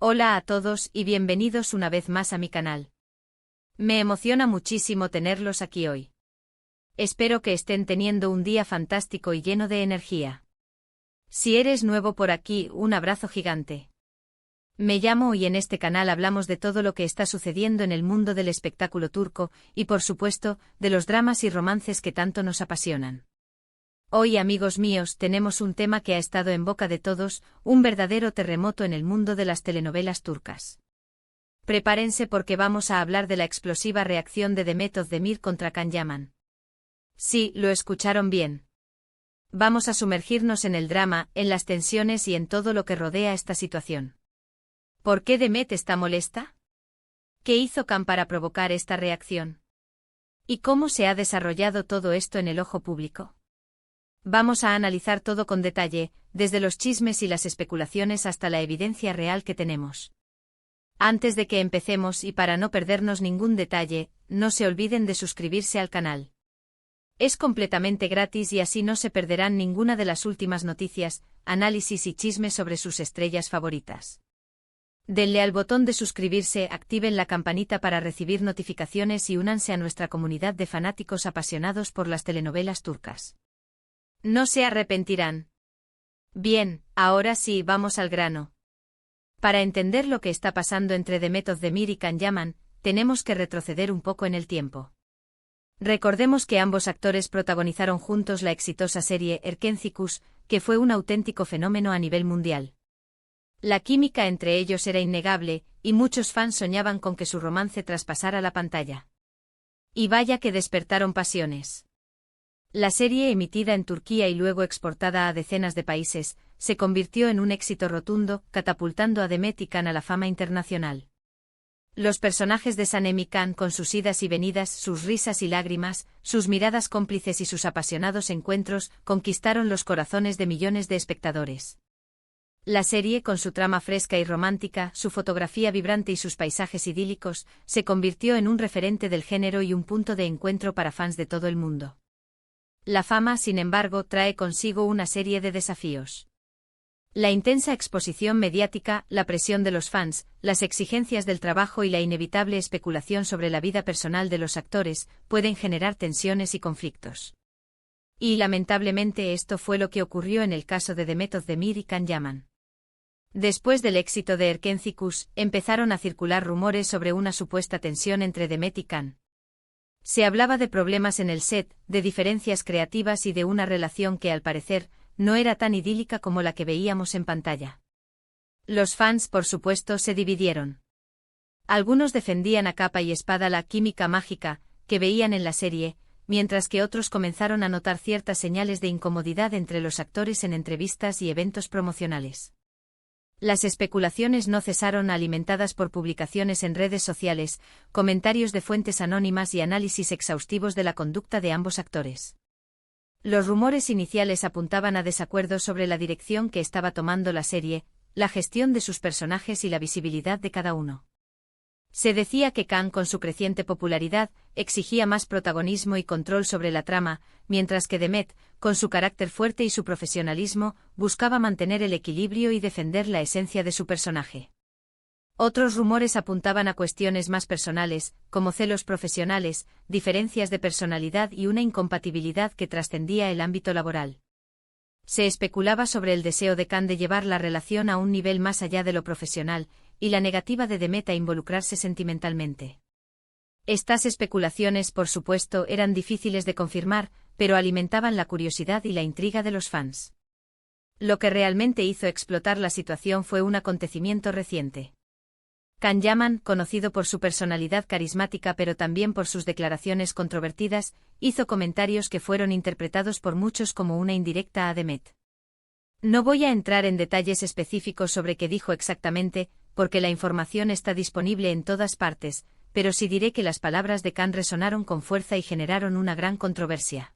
Hola a todos y bienvenidos una vez más a mi canal. Me emociona muchísimo tenerlos aquí hoy. Espero que estén teniendo un día fantástico y lleno de energía. Si eres nuevo por aquí, un abrazo gigante. Me llamo y en este canal hablamos de todo lo que está sucediendo en el mundo del espectáculo turco y, por supuesto, de los dramas y romances que tanto nos apasionan. Hoy, amigos míos, tenemos un tema que ha estado en boca de todos, un verdadero terremoto en el mundo de las telenovelas turcas. Prepárense porque vamos a hablar de la explosiva reacción de Demet Özdemir contra Can Yaman. Sí, lo escucharon bien. Vamos a sumergirnos en el drama, en las tensiones y en todo lo que rodea esta situación. ¿Por qué Demet está molesta? ¿Qué hizo Can para provocar esta reacción? ¿Y cómo se ha desarrollado todo esto en el ojo público? Vamos a analizar todo con detalle, desde los chismes y las especulaciones hasta la evidencia real que tenemos. Antes de que empecemos y para no perdernos ningún detalle, no se olviden de suscribirse al canal. Es completamente gratis y así no se perderán ninguna de las últimas noticias, análisis y chismes sobre sus estrellas favoritas. Denle al botón de suscribirse, activen la campanita para recibir notificaciones y únanse a nuestra comunidad de fanáticos apasionados por las telenovelas turcas. No se arrepentirán. Bien, ahora sí, vamos al grano. Para entender lo que está pasando entre Demet Özdemir y Can Yaman, tenemos que retroceder un poco en el tiempo. Recordemos que ambos actores protagonizaron juntos la exitosa serie Erkenci Kuş, que fue un auténtico fenómeno a nivel mundial. La química entre ellos era innegable, y muchos fans soñaban con que su romance traspasara la pantalla. Y vaya que despertaron pasiones. La serie, emitida en Turquía y luego exportada a decenas de países, se convirtió en un éxito rotundo, catapultando a Demet y Can a la fama internacional. Los personajes de Sanem y Can, con sus idas y venidas, sus risas y lágrimas, sus miradas cómplices y sus apasionados encuentros, conquistaron los corazones de millones de espectadores. La serie, con su trama fresca y romántica, su fotografía vibrante y sus paisajes idílicos, se convirtió en un referente del género y un punto de encuentro para fans de todo el mundo. La fama, sin embargo, trae consigo una serie de desafíos. La intensa exposición mediática, la presión de los fans, las exigencias del trabajo y la inevitable especulación sobre la vida personal de los actores pueden generar tensiones y conflictos. Y lamentablemente esto fue lo que ocurrió en el caso de Demet Özdemir y Can Yaman. Después del éxito de Erkenci Kuş, empezaron a circular rumores sobre una supuesta tensión entre Demet y Can. Se hablaba de problemas en el set, de diferencias creativas y de una relación que, al parecer, no era tan idílica como la que veíamos en pantalla. Los fans, por supuesto, se dividieron. Algunos defendían a capa y espada la química mágica que veían en la serie, mientras que otros comenzaron a notar ciertas señales de incomodidad entre los actores en entrevistas y eventos promocionales. Las especulaciones no cesaron, alimentadas por publicaciones en redes sociales, comentarios de fuentes anónimas y análisis exhaustivos de la conducta de ambos actores. Los rumores iniciales apuntaban a desacuerdos sobre la dirección que estaba tomando la serie, la gestión de sus personajes y la visibilidad de cada uno. Se decía que Can, con su creciente popularidad, exigía más protagonismo y control sobre la trama, mientras que Demet, con su carácter fuerte y su profesionalismo, buscaba mantener el equilibrio y defender la esencia de su personaje. Otros rumores apuntaban a cuestiones más personales, como celos profesionales, diferencias de personalidad y una incompatibilidad que trascendía el ámbito laboral. Se especulaba sobre el deseo de Can de llevar la relación a un nivel más allá de lo profesional, y la negativa de Demet a involucrarse sentimentalmente. Estas especulaciones, por supuesto, eran difíciles de confirmar, pero alimentaban la curiosidad y la intriga de los fans. Lo que realmente hizo explotar la situación fue un acontecimiento reciente. Can Yaman, conocido por su personalidad carismática pero también por sus declaraciones controvertidas, hizo comentarios que fueron interpretados por muchos como una indirecta a Demet. No voy a entrar en detalles específicos sobre qué dijo exactamente, porque la información está disponible en todas partes, pero sí diré que las palabras de Can resonaron con fuerza y generaron una gran controversia.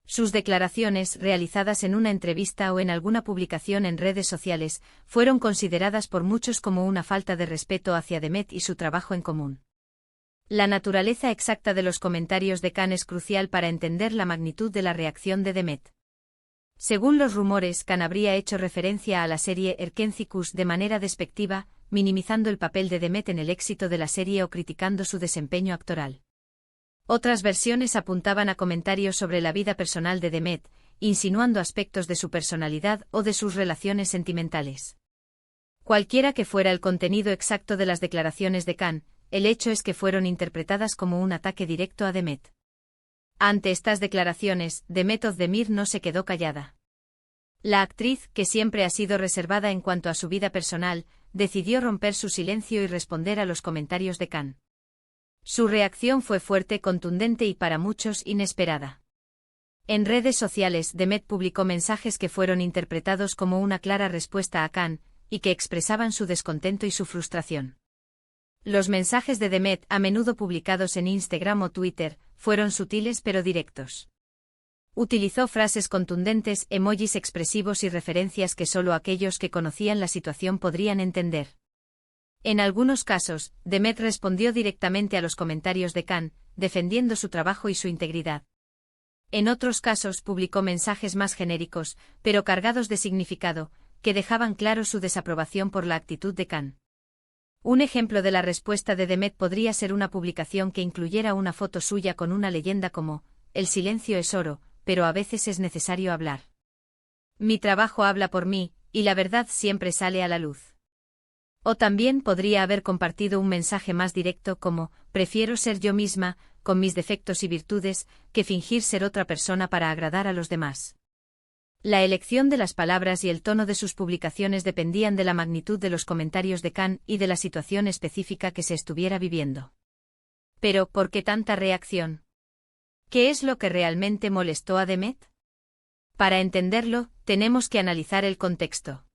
Sus declaraciones, realizadas en una entrevista o en alguna publicación en redes sociales, fueron consideradas por muchos como una falta de respeto hacia Demet y su trabajo en común. La naturaleza exacta de los comentarios de Can es crucial para entender la magnitud de la reacción de Demet. Según los rumores, Can habría hecho referencia a la serie Erkenci Kuş de manera despectiva, minimizando el papel de Demet en el éxito de la serie o criticando su desempeño actoral. Otras versiones apuntaban a comentarios sobre la vida personal de Demet, insinuando aspectos de su personalidad o de sus relaciones sentimentales. Cualquiera que fuera el contenido exacto de las declaraciones de Khan, el hecho es que fueron interpretadas como un ataque directo a Demet. Ante estas declaraciones, Demet Özdemir no se quedó callada. La actriz, que siempre ha sido reservada en cuanto a su vida personal, decidió romper su silencio y responder a los comentarios de Khan. Su reacción fue fuerte, contundente y para muchos inesperada. En redes sociales, Demet publicó mensajes que fueron interpretados como una clara respuesta a Khan, y que expresaban su descontento y su frustración. Los mensajes de Demet, a menudo publicados en Instagram o Twitter, fueron sutiles pero directos. Utilizó frases contundentes, emojis expresivos y referencias que solo aquellos que conocían la situación podrían entender. En algunos casos, Demet respondió directamente a los comentarios de Khan, defendiendo su trabajo y su integridad. En otros casos publicó mensajes más genéricos, pero cargados de significado, que dejaban claro su desaprobación por la actitud de Khan. Un ejemplo de la respuesta de Demet podría ser una publicación que incluyera una foto suya con una leyenda como: "El silencio es oro, pero a veces es necesario hablar. Mi trabajo habla por mí, y la verdad siempre sale a la luz". O también podría haber compartido un mensaje más directo como: "Prefiero ser yo misma, con mis defectos y virtudes, que fingir ser otra persona para agradar a los demás". La elección de las palabras y el tono de sus publicaciones dependían de la magnitud de los comentarios de Khan y de la situación específica que se estuviera viviendo. Pero, ¿por qué tanta reacción? ¿Qué es lo que realmente molestó a Demet? Para entenderlo, tenemos que analizar el contexto.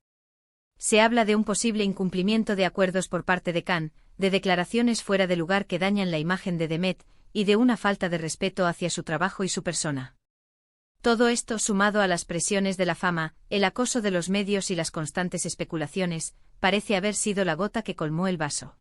Se habla de un posible incumplimiento de acuerdos por parte de Khan, de declaraciones fuera de lugar que dañan la imagen de Demet, y de una falta de respeto hacia su trabajo y su persona. Todo esto, sumado a las presiones de la fama, el acoso de los medios y las constantes especulaciones, parece haber sido la gota que colmó el vaso.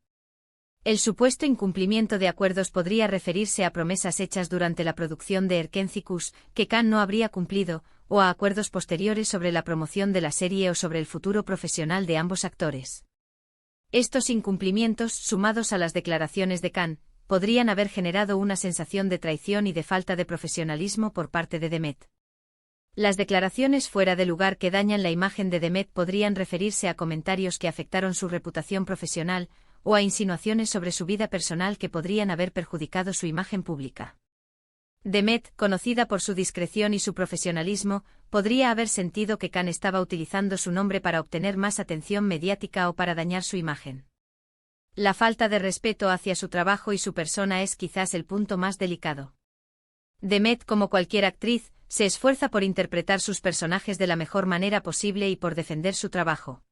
El supuesto incumplimiento de acuerdos podría referirse a promesas hechas durante la producción de Erkencikus, que Khan no habría cumplido, o a acuerdos posteriores sobre la promoción de la serie o sobre el futuro profesional de ambos actores. Estos incumplimientos, sumados a las declaraciones de Khan, podrían haber generado una sensación de traición y de falta de profesionalismo por parte de Demet. Las declaraciones fuera de lugar que dañan la imagen de Demet podrían referirse a comentarios que afectaron su reputación profesional, o a insinuaciones sobre su vida personal que podrían haber perjudicado su imagen pública. Demet, conocida por su discreción y su profesionalismo, podría haber sentido que Khan estaba utilizando su nombre para obtener más atención mediática o para dañar su imagen. La falta de respeto hacia su trabajo y su persona es quizás el punto más delicado. Demet, como cualquier actriz, se esfuerza por interpretar sus personajes de la mejor manera posible y por defender su trabajo.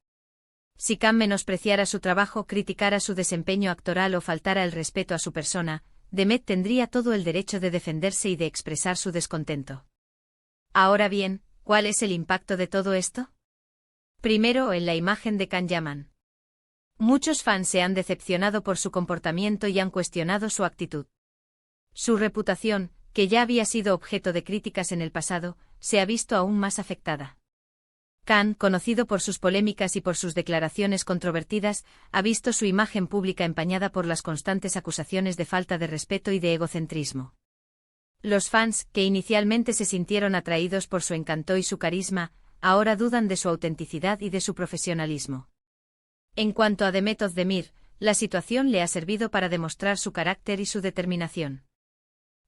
Si Khan menospreciara su trabajo, criticara su desempeño actoral o faltara el respeto a su persona, Demet tendría todo el derecho de defenderse y de expresar su descontento. Ahora bien, ¿cuál es el impacto de todo esto? Primero, en la imagen de Khan Yaman. Muchos fans se han decepcionado por su comportamiento y han cuestionado su actitud. Su reputación, que ya había sido objeto de críticas en el pasado, se ha visto aún más afectada. Khan, conocido por sus polémicas y por sus declaraciones controvertidas, ha visto su imagen pública empañada por las constantes acusaciones de falta de respeto y de egocentrismo. Los fans, que inicialmente se sintieron atraídos por su encanto y su carisma, ahora dudan de su autenticidad y de su profesionalismo. En cuanto a Demet Özdemir, la situación le ha servido para demostrar su carácter y su determinación.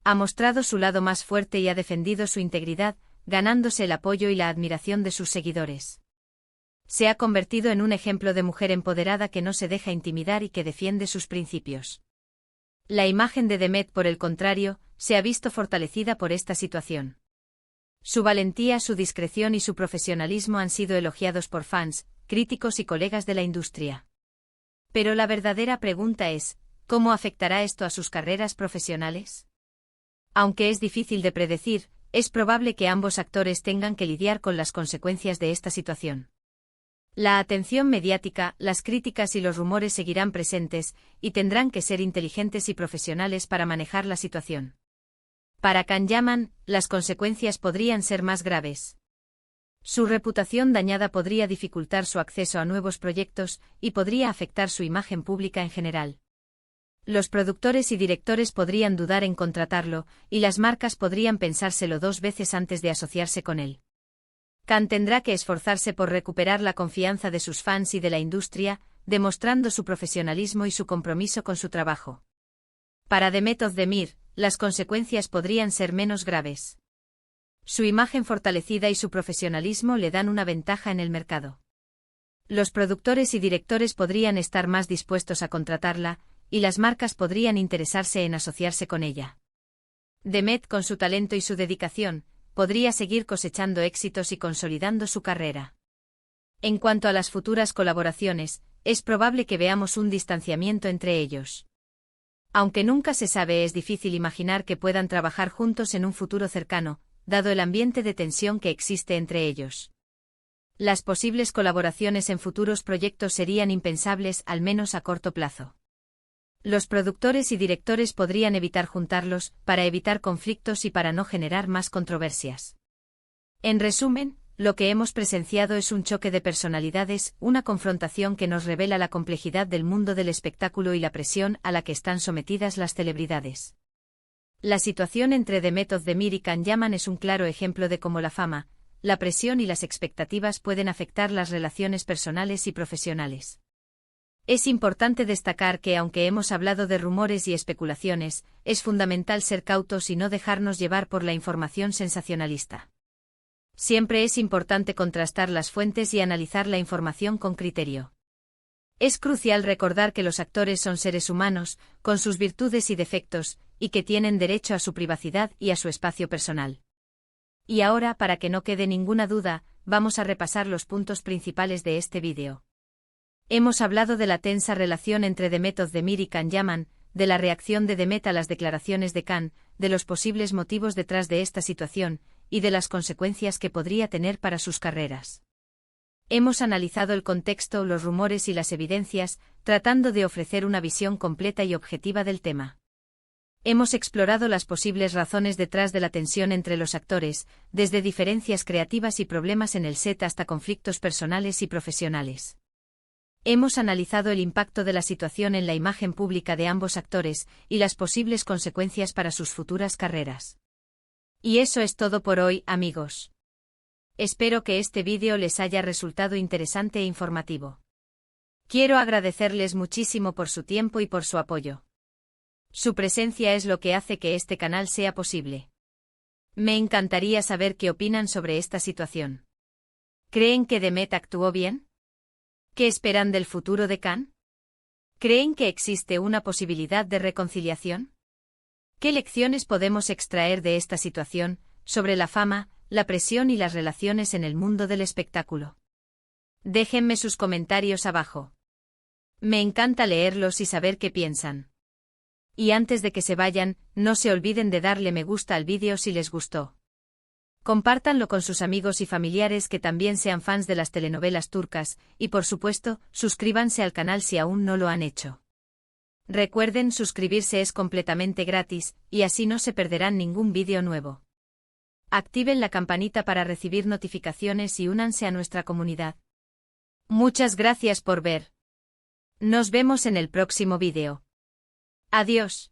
Ha mostrado su lado más fuerte y ha defendido su integridad, ganándose el apoyo y la admiración de sus seguidores. Se ha convertido en un ejemplo de mujer empoderada que no se deja intimidar y que defiende sus principios. La imagen de Demet, por el contrario, se ha visto fortalecida por esta situación. Su valentía, su discreción y su profesionalismo han sido elogiados por fans, críticos y colegas de la industria. Pero la verdadera pregunta es, ¿cómo afectará esto a sus carreras profesionales? Aunque es difícil de predecir, es probable que ambos actores tengan que lidiar con las consecuencias de esta situación. La atención mediática, las críticas y los rumores seguirán presentes, y tendrán que ser inteligentes y profesionales para manejar la situación. Para Khan Yaman, las consecuencias podrían ser más graves. Su reputación dañada podría dificultar su acceso a nuevos proyectos y podría afectar su imagen pública en general. Los productores y directores podrían dudar en contratarlo, y las marcas podrían pensárselo 2 veces antes de asociarse con él. Khan tendrá que esforzarse por recuperar la confianza de sus fans y de la industria, demostrando su profesionalismo y su compromiso con su trabajo. Para Demet Özdemir, las consecuencias podrían ser menos graves. Su imagen fortalecida y su profesionalismo le dan una ventaja en el mercado. Los productores y directores podrían estar más dispuestos a contratarla, y las marcas podrían interesarse en asociarse con ella. Demet, con su talento y su dedicación, podría seguir cosechando éxitos y consolidando su carrera. En cuanto a las futuras colaboraciones, es probable que veamos un distanciamiento entre ellos. Aunque nunca se sabe, es difícil imaginar que puedan trabajar juntos en un futuro cercano, dado el ambiente de tensión que existe entre ellos. Las posibles colaboraciones en futuros proyectos serían impensables, al menos a corto plazo. Los productores y directores podrían evitar juntarlos, para evitar conflictos y para no generar más controversias. En resumen, lo que hemos presenciado es un choque de personalidades, una confrontación que nos revela la complejidad del mundo del espectáculo y la presión a la que están sometidas las celebridades. La situación entre Demet Özdemir y Can Yaman es un claro ejemplo de cómo la fama, la presión y las expectativas pueden afectar las relaciones personales y profesionales. Es importante destacar que, aunque hemos hablado de rumores y especulaciones, es fundamental ser cautos y no dejarnos llevar por la información sensacionalista. Siempre es importante contrastar las fuentes y analizar la información con criterio. Es crucial recordar que los actores son seres humanos, con sus virtudes y defectos, y que tienen derecho a su privacidad y a su espacio personal. Y ahora, para que no quede ninguna duda, vamos a repasar los puntos principales de este vídeo. Hemos hablado de la tensa relación entre Demet Özdemir y Can Yaman, de la reacción de Demet a las declaraciones de Can, de los posibles motivos detrás de esta situación, y de las consecuencias que podría tener para sus carreras. Hemos analizado el contexto, los rumores y las evidencias, tratando de ofrecer una visión completa y objetiva del tema. Hemos explorado las posibles razones detrás de la tensión entre los actores, desde diferencias creativas y problemas en el set hasta conflictos personales y profesionales. Hemos analizado el impacto de la situación en la imagen pública de ambos actores y las posibles consecuencias para sus futuras carreras. Y eso es todo por hoy, amigos. Espero que este vídeo les haya resultado interesante e informativo. Quiero agradecerles muchísimo por su tiempo y por su apoyo. Su presencia es lo que hace que este canal sea posible. Me encantaría saber qué opinan sobre esta situación. ¿Creen que Demet actuó bien? ¿Qué esperan del futuro de Can? ¿Creen que existe una posibilidad de reconciliación? ¿Qué lecciones podemos extraer de esta situación, sobre la fama, la presión y las relaciones en el mundo del espectáculo? Déjenme sus comentarios abajo. Me encanta leerlos y saber qué piensan. Y antes de que se vayan, no se olviden de darle me gusta al vídeo si les gustó. Compártanlo con sus amigos y familiares que también sean fans de las telenovelas turcas, y por supuesto, suscríbanse al canal si aún no lo han hecho. Recuerden, suscribirse es completamente gratis, y así no se perderán ningún vídeo nuevo. Activen la campanita para recibir notificaciones y únanse a nuestra comunidad. Muchas gracias por ver. Nos vemos en el próximo vídeo. Adiós.